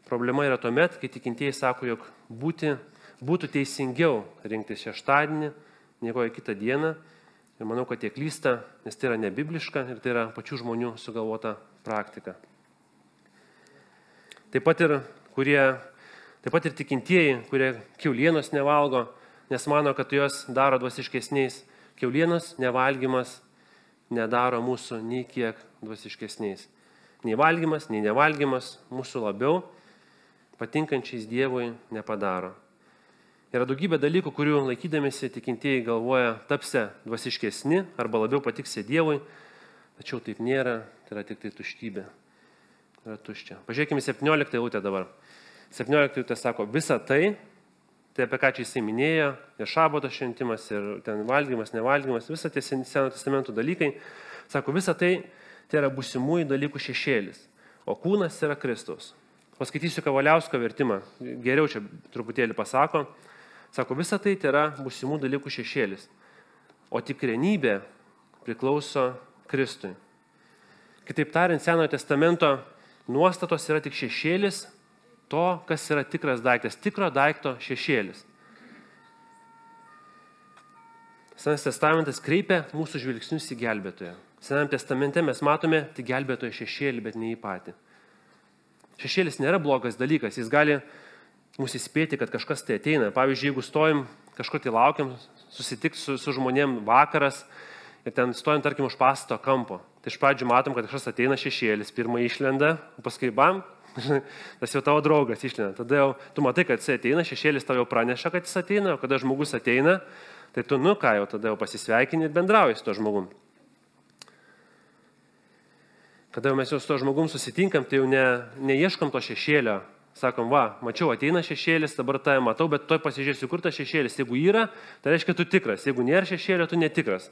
Problema yra tuomet, kai tikintieji sako, jog būtų teisingiau rinktis šeštadienį, nei kokią kitą dieną. Ir manau, kad jie klysta, nes tai yra nebibliška ir tai yra pačių žmonių sugalvota praktika. Taip pat ir tikintieji, kurie kiaulienos nevalgo, nes mano, kad juos daro dvasiškesniais. Kiaulienos nevalgymas nedaro mūsų nei kiek dvasiškesniais. Nei valgymas, nei nevalgymas mūsų labiau patinkančiais Dievui nepadaro. Yra daugybė dalykų, kurių laikydamėsi tikintieji galvoja tapsia dvasiškesni arba labiau patiksia Dievui, tačiau taip nėra, tai yra tik tai tuštybė. Yra tuščia. Pažiūrėkime 17 eilutę dabar. 17 eilutė sako, visa tai apie ką čia jisai minėjo, ir šabato šventimas, ir ten valgymas, nevalgymas, visa tie Seno testamento dalykai, sako, visa tai yra būsimųjų dalykų šešėlis, o kūnas yra Kristaus. Paskaitysiu Kavaliausko vertimą, geriau čia truputėlį pasako, sako, visa tai yra būsimų dalykų šešėlis, o tikrenybė priklauso Kristui. Kitaip tariant, Senojo testamento nuostatos yra tik šešėlis to, kas yra tikras daiktas, tikro daikto šešėlis. Senas testamentas kreipia mūsų žvilgsnius į gelbėtoją. Sename testamente mes matome tik gelbėtojo šešėlį, bet ne į patį. Šešėlis nėra blogas dalykas, jis gali mūsų įspėti, kad kažkas tai ateina. Pavyzdžiui, jeigu stojim, kažko tai laukiam, susitikti su žmonėm vakaras ir ten stojim, tarkim, už pastato kampo. Tai iš pradžių matom, kad kažkas ateina šešėlis, pirmą išlenda, paskui bam, tas jau tavo draugas išlenda. Tada jau tu matai, kad jis ateina, šešėlis tau jau praneša, kad jis ateina, o kada žmogus ateina, tai tu, jau tada jau pasisveikini ir bendrauji su to žmogum. Kada jau mes jau su to žmogum susitinkam, tai jau neieškom to šešėlio. Sakom, mačiau, ateina šešėlis, dabar tą matau, bet toj pasižiūrėsiu, kur tas šešėlis. Jeigu yra, tai reiškia, tu tikras. Jeigu nėra šešėlio, tu netikras.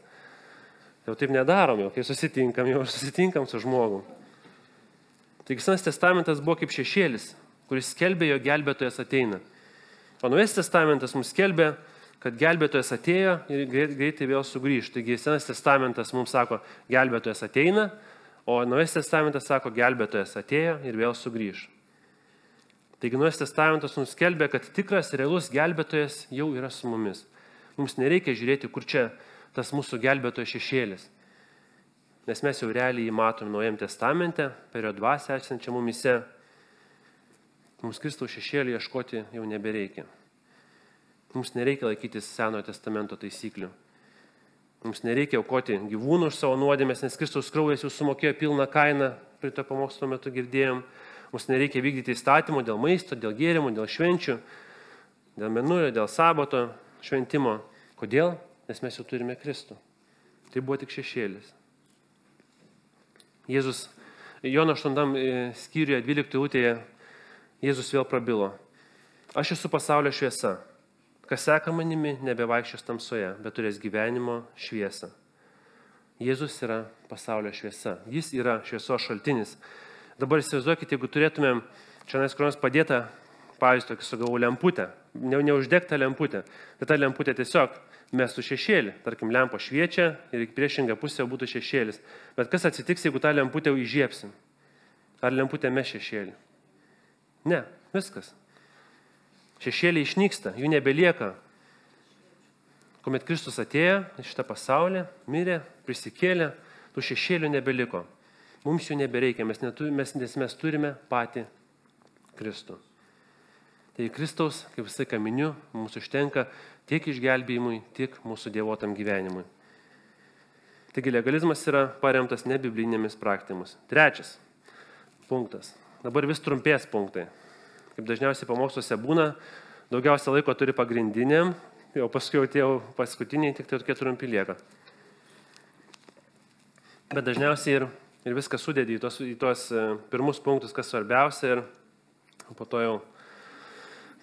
Jau taip nedarom, jau kai susitinkam su žmogum. Taigi Senas testamentas buvo kaip šešėlis, kuris skelbė, jog gelbėtojas ateina. O Naujasis testamentas mums skelbė, kad gelbėtojas atėjo ir greitai vėl sugrįš. Taigi Senas testamentas mums sako, gelbėtojas ateina, o Naujasis testamentas sako, gelbėtojas atėjo ir vėl sugrįš. Taigi Naujasis testamentas mums skelbė, kad tikras, realus gelbėtojas jau yra su mumis. Mums nereikia žiūrėti, kur čia tas mūsų gelbėtojo šešėlis. Nes mes jau realiai jį matom Naujajame testamente, per jo dvasią esančią mumise. Mums Kristaus šešėlį ieškoti jau nebereikia. Mums nereikia laikytis Senojo testamento taisyklių. Mums nereikia aukoti gyvūnų už savo nuodėmes, nes Kristaus kraujas jau sumokėjo pilną kainą, prie to pamokslo metu girdėjom. Mums nereikia vykdyti įstatymų dėl maisto, dėl gėrimų, dėl švenčių, dėl mėnulio, dėl sabato šventimo. Kodėl? Nes mes jau turime Kristų. Tai buvo tik šešėlis. Jėzus, Jono 8 skyriuje 12 eilutėje, Jėzus vėl prabilo. Aš esu pasaulio šviesa. Kas seka manimi, nebevaikščios tamsoje, bet turės gyvenimo šviesą. Jėzus yra pasaulio šviesa. Jis yra šviesos šaltinis. Dabar įsivaizduokite, jeigu turėtumėm čia kur nors padėtą, pavyzdžiui, tokį sugalvau lemputę, neuždegtą lemputę, bet ta lemputė tiesiog mestų šešėlį. Tarkim, lempa šviečia ir priešinga pusė būtų šešėlis. Bet kas atsitiks, jeigu tą lemputę įžiepsim? Ar lemputė mes šešėlį? Ne, viskas. Šešėliai išnyksta, jų nebelieka. Kuomet Kristus atėjo į šitą pasaulį, mirė, prisikėlė, tų šešėlių nebeliko. Mums jų nebereikia, nes mes turime patį Kristų. Tai Kristaus, kaip visai kaminiu, mums užtenka tiek išgelbėjimui, tiek mūsų dievotam gyvenimui. Taigi legalizmas yra paremtas nebiblinėmis praktikomis. Trečias punktas. Dabar vis trumpės punktai. Kaip dažniausiai pamoksluose būna, daugiausia laiko turi pagrindiniam, jau paskui jau paskutiniai, tik tai tokie trumpi lieka. Bet dažniausiai ir viską sudėdi į tuos pirmus punktus, kas svarbiausia, ir po to jau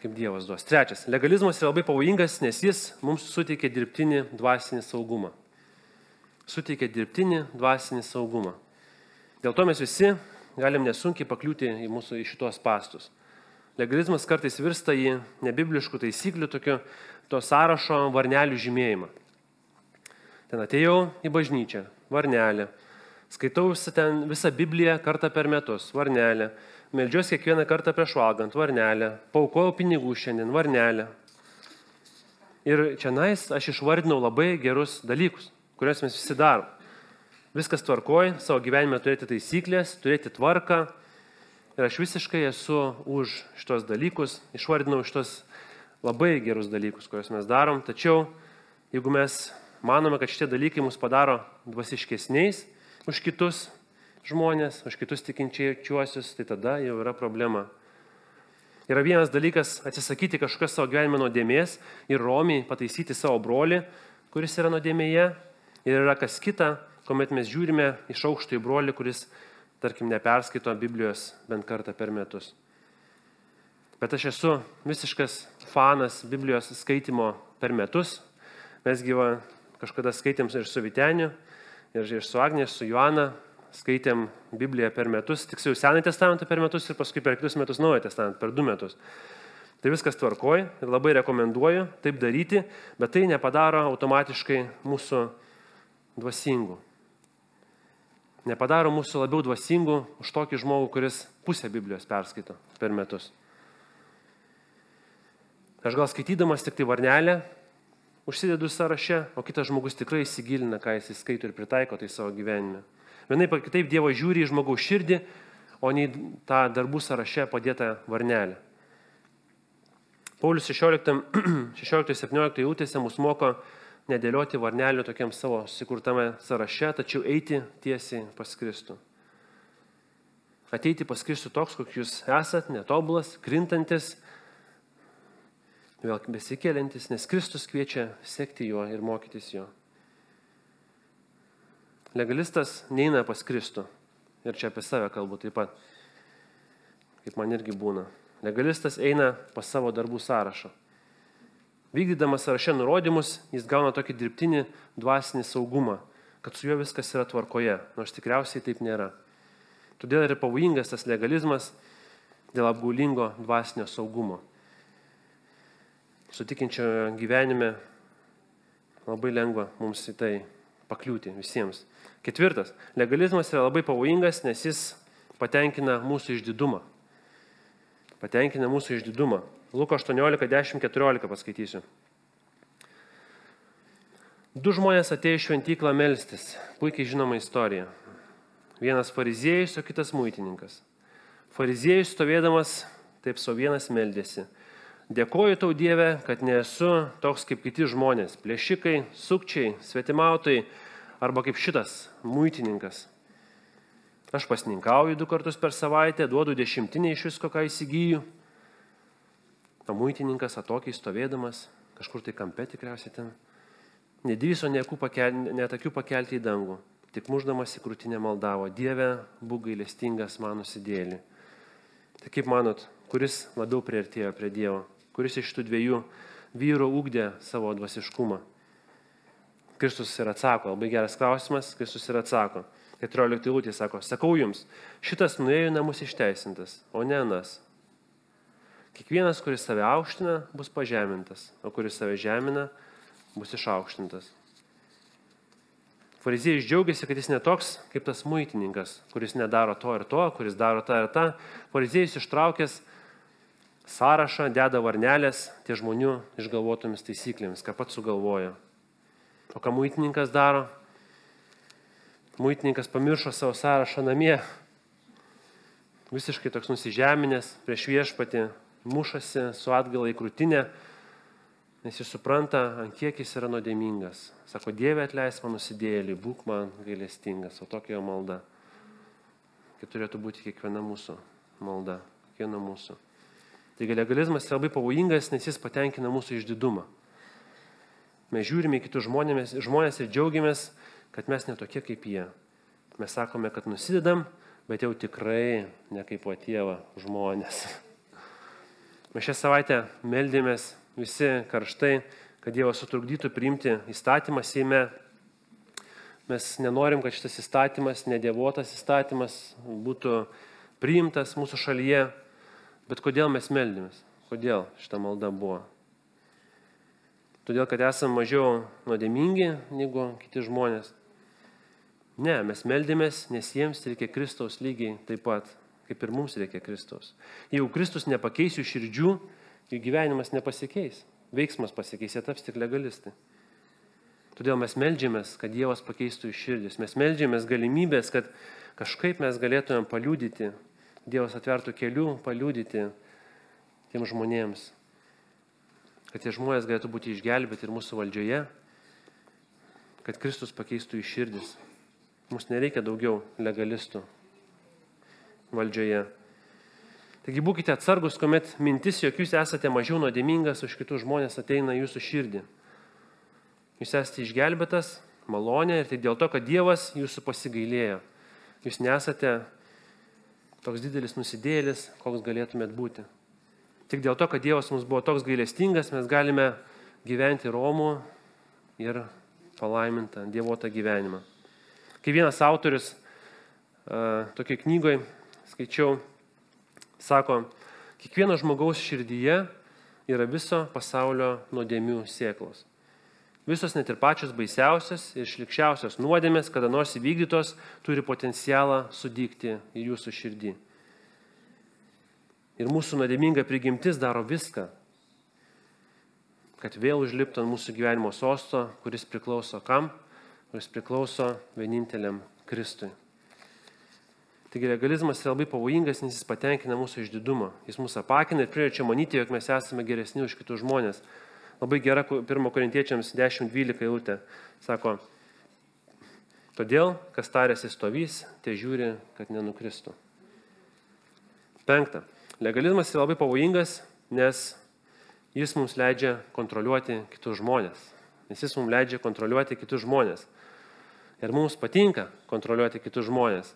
kaip Dievas duos. Trečias. Legalizmas yra labai pavojingas, nes jis mums suteikia dirbtinį dvasinį saugumą. Suteikia dirbtinį dvasinį saugumą. Dėl to mes visi galim nesunkiai pakliūti į šitos spąstus. Legalizmas kartais virsta į nebibliškų taisyklių, to sąrašo varnelių žymėjimą. Ten atėjau į bažnyčią, varnelė. Skaitau visą Bibliją kartą per metus, varnelė. Meldžiuosi kiekvieną kartą prieš valgant, varnelė. Paaukojau pinigų šiandien, varnelė. Ir čianais aš išvardinau labai gerus dalykus, kuriuos mes visi darom. Viskas tvarkoj, savo gyvenime turėti taisyklės, turėti tvarką. Ir aš visiškai esu už šitos dalykus, išvardinau šitos labai gerus dalykus, kuriuos mes darom. Tačiau, jeigu mes manome, kad šitie dalykai mus padaro dvasiškesniais už kitus žmonės, už kitus tikinčiuosius, tai tada jau yra problema. Yra vienas dalykas atsisakyti kažkokios savo gyvenimo nuodėmės ir romiai pataisyti savo brolį, kuris yra nuodėmėje. Ir yra kas kita, kuomet mes žiūrime iš aukšto į brolį, kuris, tarkim, neperskaito Biblijos bent kartą per metus. Bet aš esu visiškas fanas Biblijos skaitimo per metus. Mes gyva kažkada skaitėm ir su Vyteniu, ir su Agne, ir su Joana. Skaitėm Bibliją per metus, tiksliau Senąjį testamentą per metus ir paskui per kitus metus Naująjį testamentą per 2 metus. Tai viskas tvarkoj ir labai rekomenduoju taip daryti, bet tai nepadaro automatiškai mūsų dvasingų. Nepadaro mūsų labiau dvasingų už tokį žmogų, kuris pusę Biblijos perskaito per metus. Aš gal skaitydamas tik tai varnelę užsidedu sąraše, o kitas žmogus tikrai įsigilina, ką jis skaito ir pritaiko tai savo gyvenime. Vienaip ar kitaip Dievas žiūri į žmogaus širdį, o ne į tą darbų sąraše padėtą varnelę. Paulius 16-17 eilutėse mus moko nedėlioti varnelių tokiam savo susikurtame sąraše, tačiau eiti tiesiai pas Kristų. Ateiti pas Kristų toks, koks jūs esat, netobulas, krintantis, vėl besikeliantis, nes Kristus kviečia sekti juo ir mokytis jo. Legalistas neina pas Kristų. Ir čia apie save kalbu taip pat, kaip man irgi būna. Legalistas eina pas savo darbų sąrašą. Vykdydamas sąraše nurodymus, jis gauna tokį dirbtinį dvasinį saugumą, kad su juo viskas yra tvarkoje, nors tikriausiai taip nėra. Todėl ir pavojingas tas legalizmas dėl apgaulingo dvasinio saugumo. Sutikinčio gyvenime labai lengva mums į tai pakliūti visiems. 4. Legalizmas yra labai pavojingas, nes jis patenkina mūsų išdidumą. Patenkina mūsų išdidumą. Luko 18:10-14 paskaitysiu. 2 žmonės atėjo į šventyklą melstis. Puikiai žinoma istorija. Vienas fariziejus, o kitas muitininkas. Fariziejus stovėdamas taip savo vienas meldėsi. Dėkoju tau, Dieve, kad nesu toks kaip kiti žmonės, plėšikai, sukčiai, svetimautojai, arba kaip šitas muitininkas. Aš pasninkauju 2 kartus per savaitę, duodu 10 iš visko, ką įsigyju. O muitininkas atokiai stovėdamas, kažkur tai kampe tikriausiai ten, Nedrįso net akių pakelti į dangų, tik muždamas į krūtinę maldavo: Dieve, būk gailestingas man nusidėjėlį. Tai kaip manot, kuris labiau priartėjo prie Dievo? Kuris iš tų dviejų vyrų ugdė savo dvasiškumą? Kristus ir atsako, labai geras klausimas, Kristus ir atsako. 14 eilutė sako: sakau jums, šitas nuėjo į namus išteisintas, o ne anas. Kiekvienas, kuris save aukština, bus pažemintas, o kuris save žemina, bus išaukštintas. Fariziejus džiaugiasi, kad jis netoks kaip tas muitininkas, kuris nedaro to ir to, kuris daro tą ir tą. Fariziejus ištraukęs sąrašą, deda varnelės tie žmonių išgalvotomis taisyklėmis, ką pats sugalvojo. O ką muitininkas daro? Muitininkas pamiršo savo sąrašą namie, visiškai toks nusižeminęs prieš viešpatį, mušasi su atgala į krūtinę, nes jis supranta, ant kiek jis yra nuodėmingas. Sako: Dieve, atleisk man nusidėjėlį, būk man gailestingas. O tokia jo malda. Tai turėtų būti kiekviena mūsų malda, kiekviena mūsų. Taigi legalizmas yra labai pavojingas, nes jis patenkina mūsų išdidumą. Mes žiūrime į kitus žmonės ir džiaugiamės, kad mes netokie kaip jie. Mes sakome, kad nusidedam, bet jau tikrai ne kaip Tėvą žmonės. Mes šią savaitę meldėmės visi karštai, kad Dievas sutrukdytų priimti įstatymą Seime. Mes nenorim, kad šitas įstatymas, nedievotas įstatymas būtų priimtas mūsų šalyje. Bet kodėl mes meldėmės? Kodėl šita malda buvo? Todėl, kad esame mažiau nuodėmingi negu kiti žmonės. Ne, mes meldėmės, nes jiems reikia Kristaus lygiai taip pat, kaip ir mums reikia Kristaus. Jeigu Kristus nepakeis jų širdžių, jų gyvenimas nepasikeis. Veiksmas pasikeis, jie taps tik legalistai. Todėl mes meldžiamės, kad Dievas pakeistų jų širdis. Mes meldžiamės galimybės, kad kažkaip mes galėtumėm paliudyti, Dievas atvertų kelių paliudyti tiem žmonėms. Kad tie žmonės galėtų būti išgelbėti ir mūsų valdžioje, kad Kristus pakeistų jų širdis. Mums nereikia daugiau legalistų valdžioje. Taigi būkite atsargus, kuomet mintis, jog jūs esate mažiau nuodėmingas už kitus žmonės, ateina į jūsų širdį. Jūs esate išgelbėtas malonė ir tai dėl to, kad Dievas jūsų pasigailėjo. Jūs nesate toks didelis nusidėjėlis, koks galėtumėt būti. Tik dėl to, kad Dievas mums buvo toks gailestingas, mes galime gyventi romų ir palaimintą, dievotą gyvenimą. Kai vienas autorius tokioj knygoje skaičiau, sako: kiekvieno žmogaus širdyje yra viso pasaulio nuodėmių sėklos. Visos net ir pačios baisiausios ir šlikščiausios nuodėmės, kada nors įvykdytos, turi potencialą sudygti į jūsų širdį. Ir mūsų nuodėminga prigimtis daro viską, kad vėl užliptų ant mūsų gyvenimo sosto, kuris priklauso kam? Kuris priklauso vieninteliam Kristui. Taigi legalizmas yra labai pavojingas, nes jis patenkina mūsų išdidumą. Jis mūsų apakina ir priverčia manyti, jog mes esame geresni už kitus žmonės. Labai gera 1 Korintiečiams 10:12 eilutė. Sako: todėl, kas tarėsi stovys, te žiūri, kad nenukristų. 5. Legalizmas yra labai pavojingas, nes jis mums leidžia kontroliuoti kitus žmonės. Nes jis mums leidžia kontroliuoti kitus žmonės. Ir mums patinka kontroliuoti kitus žmonės.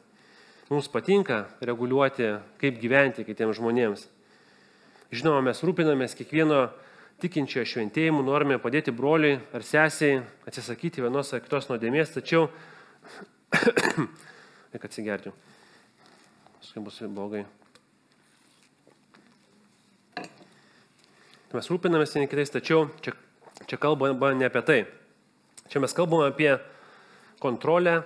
Mums patinka reguliuoti, kaip gyventi kitiems žmonėms. Žinoma, mes rūpinamės kiekvieno tikinčiojo šventėjimu, norime padėti broliui ar sesiai atsisakyti vienos ar kitos nuodėmės, tačiau reikia atsigerti. Paskui bus blogai. Mes rūpinamės vieni kitais, tačiau čia kalbama ne apie tai. Čia mes kalbame apie kontrolę,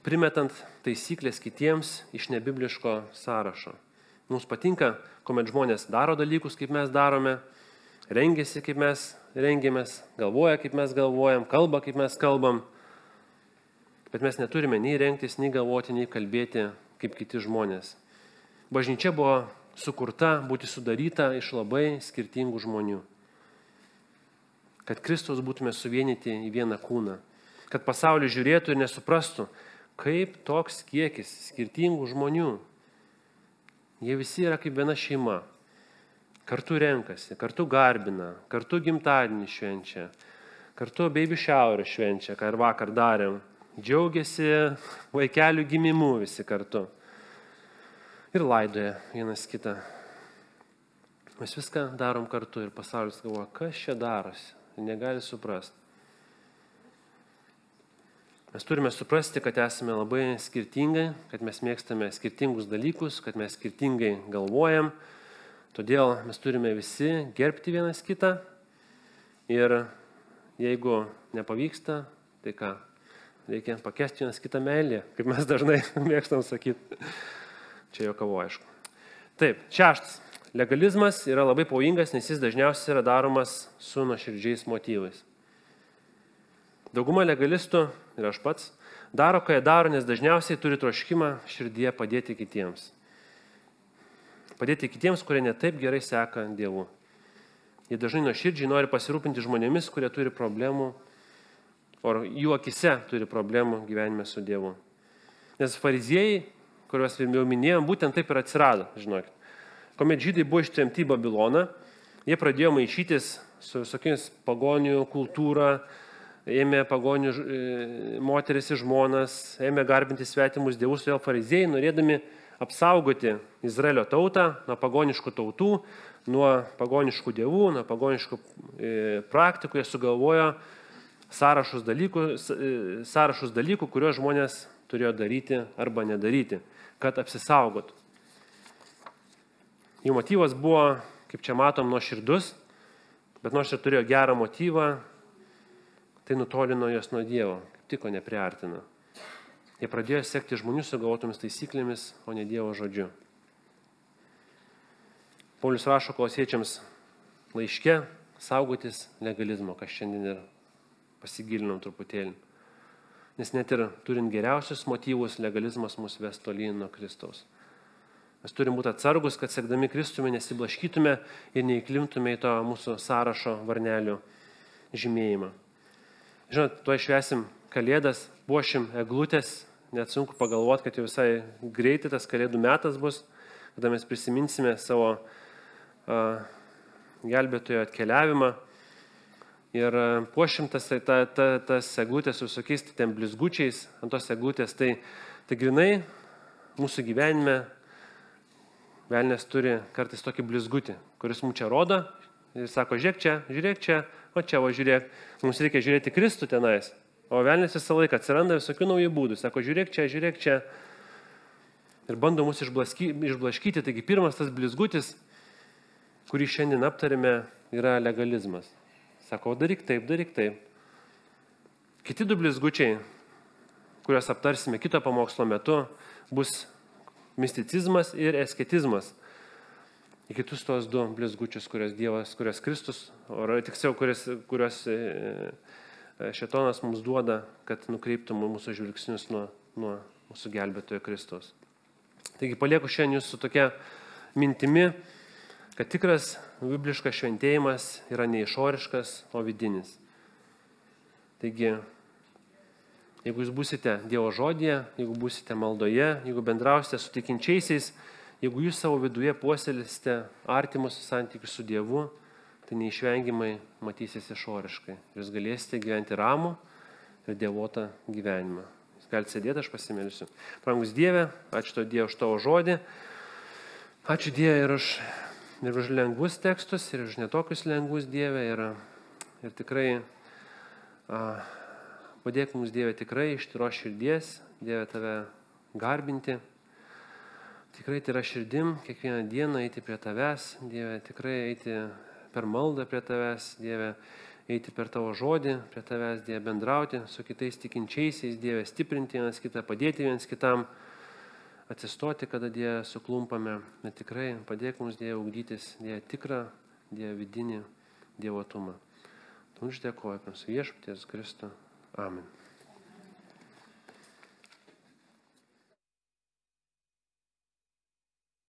primetant taisyklės kitiems iš nebibliško sąrašo. Mums patinka, kuomet žmonės daro dalykus, kaip mes darome, rengiasi, kaip mes rengiamės, galvoja, kaip mes galvojam, kalba, kaip mes kalbam. Bet mes neturime nei rengtis, nei galvoti, nei kalbėti, kaip kiti žmonės. Bažnyčia buvo sukurta, būti sudaryta iš labai skirtingų žmonių. Kad Kristus būtume suvienyti į vieną kūną. Kad pasaulį žiūrėtų ir nesuprastų, kaip toks kiekis skirtingų žmonių. Jie visi yra kaip viena šeima. Kartu renkasi, kartu garbina, kartu gimtadienį švenčia, Kartu baby shower švenčia, ką ir vakar darėm. Džiaugiasi vaikelių gimimu visi kartu. Ir laidoja vienas kitą. Mes viską darom kartu ir pasaulis galvoja, kas čia darosi. Negali suprasti. Mes turime suprasti, kad esame labai skirtingai, kad mes mėgstame skirtingus dalykus, kad mes skirtingai galvojam. Todėl mes turime visi gerbti vienas kitą. Ir jeigu nepavyksta, tai ką? Reikia pakęsti vienas kitą meilę, kaip mes dažnai mėgstam sakyti. Čia juokavo, aišku. Taip, 6. Legalizmas yra labai pavojingas, nes jis dažniausiai yra daromas su nuoširdžiais motyvais. Dauguma legalistų, ir aš pats, daro, ką jie daro, nes dažniausiai turi troškimą širdyje padėti kitiems. Padėti kitiems, kurie netaip gerai seka Dievu. Jie dažnai nuoširdžiai nori pasirūpinti žmonėmis, kurie turi problemų, o jų akise turi problemų gyvenime su Dievu. Nes fariziejai, kuriuos jau minėjom, būtent taip ir atsirado, žinokit. Kuomet žydai buvo ištremti į Babiloną, jie pradėjo maišytis su visokiais pagonių kultūra, ėmė pagonių moteris ir žmonas, ėmė garbinti svetimus dievus, todėl fariziejai, norėdami apsaugoti Izraelio tautą nuo pagoniškų tautų, nuo pagoniškų dievų, nuo pagoniškų praktikų, jie sugalvojo sąrašus dalykų, kuriuos žmonės turėjo daryti arba nedaryti, kad apsisaugotų. Jų motyvas buvo, kaip čia matom, nuoširdus, bet nors ir turėjo gerą motyvą, tai nutolino jos nuo Dievo, kaip tik nepriartino. Jie pradėjo sekti žmonių sugalvotomis taisyklėmis, o ne Dievo žodžiu. Paulius rašo Kolosiečiams laiške saugotis legalizmo, kas šiandien ir pasigilinom truputėlį. Nes net ir turint geriausius motyvus, legalizmas mus ves tolyn nuo Kristaus. Mes turim būti atsargus, kad sekdami Kristumi nesiblaškytume ir neįklimtume į to mūsų sąrašo varnelių žymėjimą. Žinot, tuo švęsim Kalėdas, puošim eglutės, net sunku pagalvoti, kad jau visai greitai tas Kalėdų metas bus, kada mes prisiminsime savo gelbėtojo atkeliavimą ir puošim tas eglutės su visokiais ten blizgučiais ant tos eglutės. Tai grinai mūsų gyvenime velnias turi kartais tokį blizgutį, kuris mums čia rodo ir sako, žiūrėk čia, o čia, žiūrėk, mums reikia žiūrėti Kristų tenais. O velnias visą laiką atsiranda visokių naujų būdų. Sako, žiūrėk čia. Ir bando mus išblaškyti. Taigi pirmas tas blizgutis, kurį šiandien aptarėme, yra legalizmas. Sako, daryk taip. Kiti du blizgučiai, kuriuos aptarsime kito pamokslo metu, bus misticizmas ir esketizmas. Į kitus tos du blizgučius, kurias Kristus, tiksliau, kurias šėtonas mums duoda, kad nukreiptų mūsų žvilgsnius nuo mūsų gelbėtojo Kristaus. Taigi palieku šiandien jūs su tokia mintimi, kad tikras bibliškas šventėjimas yra ne išoriškas, o vidinis. Taigi, jeigu jūs būsite Dievo žodyje, jeigu būsite maldoje, jeigu bendrausite su tikinčiaisiais, jeigu jūs savo viduje puoselėsite artimus santykius su Dievu, tai neišvengiamai matysis išoriškai. Jūs galėsite gyventi ramų ir dievotą gyvenimą. Jūs galite sėdėti, aš pasimelsiu. Brangus Dieve, ačiū tau Dieve už tavo žodį. Ačiū Dieve ir už lengvus tekstus, ir už netokius lengvus Dieve. Ir tikrai padėk mums Dieve tikrai iš tyros širdies, Dieve tave garbinti. Tikrai tai yra širdim kiekvieną dieną eiti prie tavęs, Dieve, tikrai eiti per maldą prie tavęs, Dieve, eiti per tavo žodį prie tavęs, Dieve, bendrauti su kitais tikinčiaisiais, Dieve, stiprinti vienas kitą, padėti vienas kitam, atsistoti, kada Dieve suklumpame. Bet tikrai padėk mums, Dieve, ugdytis, Dieve, tikrą, Dieve, vidinį dievotumą. Tu už dėkoju, su viešpaties Kristų. Amen.